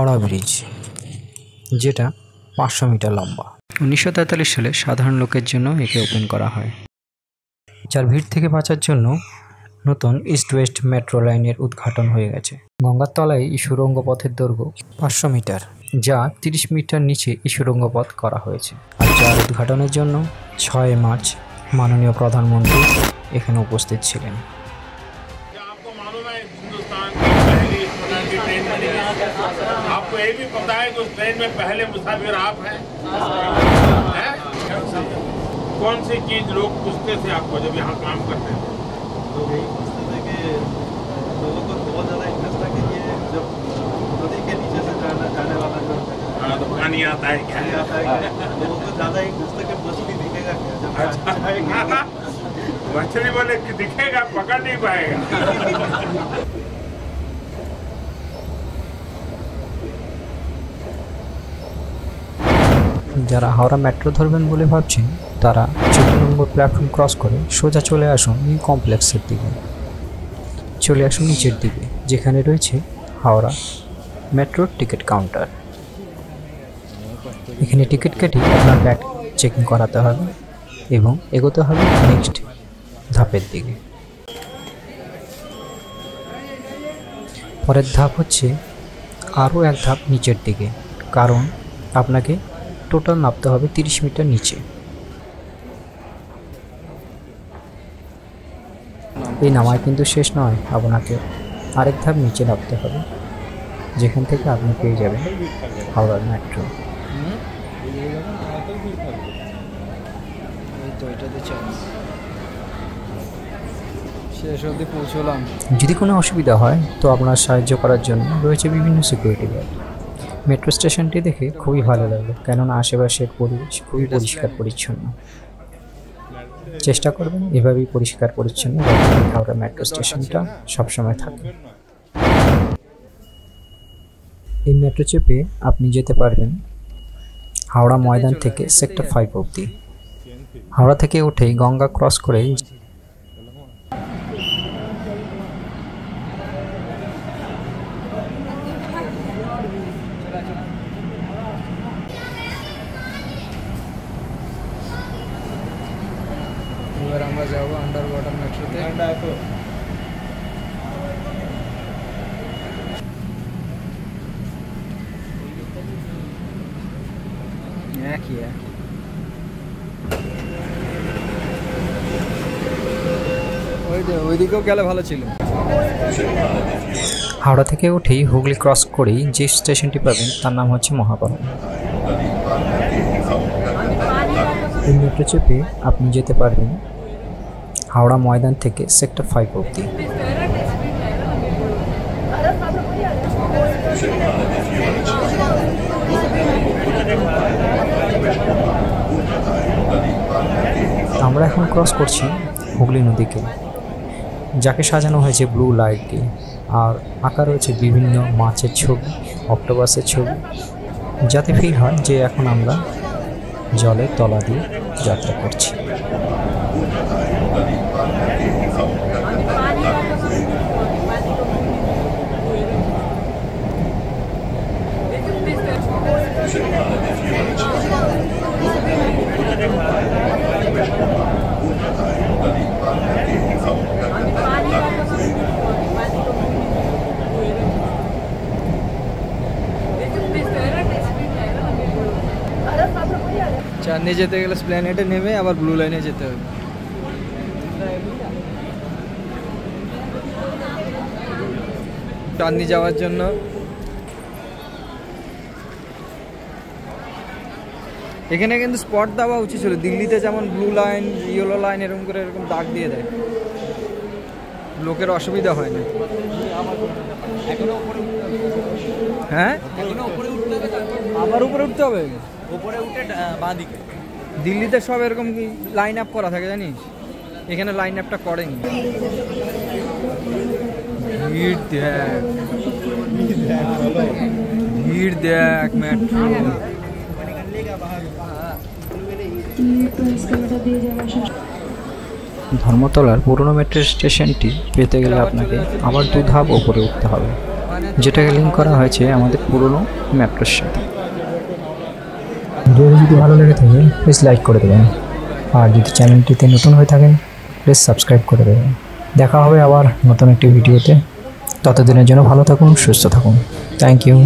Howrah bridge, যেটা 500 metre লম্বা। 1943 সালে সাধারণ লোকের জন্য একে ওপেন করা হয়, যার ভিড় থেকে বাঁচার জন্য নতুন ইস্ট ওয়েস্ট মেট্রো লাইনের উদ্ঘাটন হয়ে গেছে। গঙ্গার তলায় এই সুড়ঙ্গ পথের দৈর্ঘ্য 500 মিটার, যা 30 মিটার নিচে এই সুড়ঙ্গ পথ করা হয়েছে। আর যার উদ্ঘাটনের জন্য 6 মার্চ মাননীয় প্রধানমন্ত্রী এখানে উপস্থিত ছিলেন। आपको ये भी पता है कि उस ट्रेन में पहले मुसाफिर आप हैं? कौन सी चीज लोग पूछते थे आपको जब यहाँ काम करते थे? तो यही पूछते थे कि लोगों को बहुत ज़्यादा इंटरेस्ट था कि ये जब नदी के नीचे से जाने वाला जो तो पानी आता है क्या? लोगों को ज़्यादा इंटरेस्ट था कि मछली दिखेगा क्या? मछली बोले कि दिखेगा, पकड़ नहीं पाएगा। যারা হাওড়া মেট্রো ধরবেন বলে ভাবছেন তারা 14 নম্বর প্ল্যাটফর্ম ক্রস করে সোজা চলে আসুন নিউ কমপ্লেক্সের দিকে। চলে আসুন নিচের দিকে, যেখানে রয়েছে হাওড়া মেট্রোর টিকিট কাউন্টার। এখানে টিকিট কেটে আপনার ব্যাগ চেকিং করাতে হবে এবং এগোতে হবে নেক্সট ধাপের দিকে। পরের ধাপ হচ্ছে আরও এক ধাপ নিচের দিকে, কারণ আপনাকে টোটাল নামতে হবে 30 মিটার নিচে। এই নামায় কিন্তু শেষ নয়, আপনাকে আরেক ধাপ নিচে নামতে হবে, যেখান থেকে আপনি পেয়ে যাবেন হাওড়া মেট্রো। যদি কোনো অসুবিধা হয় তো আপনার সাহায্য করার জন্য রয়েছে বিভিন্ন সিকিউরিটি গার্ড। মেট্রো স্টেশনটি দেখে খুবই ভালো লাগলো, কেননা আশেপাশের পরিবেশ খুবই পরিষ্কার পরিচ্ছন্ন। চেষ্টা করবেন এভাবেই পরিষ্কার পরিচ্ছন্ন হাওড়া মেট্রো স্টেশনটা সবসময় থাকে। এই মেট্রো চেপে আপনি যেতে পারবেন হাওড়া ময়দান থেকে সেক্টর 5 অবধি। হাওড়া থেকে উঠেই গঙ্গা ক্রস করে এবার আমরা যাবো আন্ডার ওয়াটার মেট্রোতে। ওইদিকেও গেলে ভালো ছিল। হাওড়া থেকে উঠেই হুগলি ক্রস করেই যে স্টেশনটি পাবেন তার নাম হচ্ছে মহাবাহন। এই মেট্রো চেপে আপনি যেতে পারবেন হাওড়া ময়দান থেকে সেক্টর 5 অবধি। আমরা এখন ক্রস করছি হুগলি নদীকে, যাকে সাজানো হয়েছে ব্লু লাইট দিয়ে, আর আঁকা রয়েছে বিভিন্ন মাছের ছবি, অক্টোপাসের ছবি, যাতে ফিল হয় যে এখন আমরা জলের তলা দিয়ে যাত্রা করছি। চাঁদনি যেতে গেলে স্প্ল্যানেডে নেমে আবার ব্লু লাইনে যেতে হবে। চাঁদনি যাওয়ার জন্য এখানে কিন্তু স্পট দেওয়া উচিত ছিল। দিল্লিতে যেমন ব্লু লাইন, ইয়েলো লাইন এরকম করে এরকম দাগ দিয়ে দেয়, লোকের অসুবিধা হয় না। হ্যাঁ, আবার উপরে উঠতে হবে। উপরে উঠে বাঁ দিকে দিল্লিতে সব এরকম লাইন আপ করা থাকে, জানিস? এখানে লাইন আপটা করেনি। ভিড় দেখ, ভিড় দেখ মেট্রো। ধর্মতলার পুরনো মেট্রো স্টেশনটি পেতে গেলে আপনাকে আবার 2 ধাপ ওপরে উঠতে হবে। যেটাকে লিঙ্ক করা হয়েছে আমাদের পুরনো ম্যাপটার সাথে। ভিডিওটি যদি ভালো লেগে থাকে প্লিজ লাইক করে দেবেন, আর যদি চ্যানেলটিতে নতুন হয়ে থাকেন প্লিজ সাবস্ক্রাইব করে দেবেন। দেখা হবে আবার নতুন একটি ভিডিওতে। ততদিনের জন্য ভালো থাকুন, সুস্থ থাকুন। Thank you.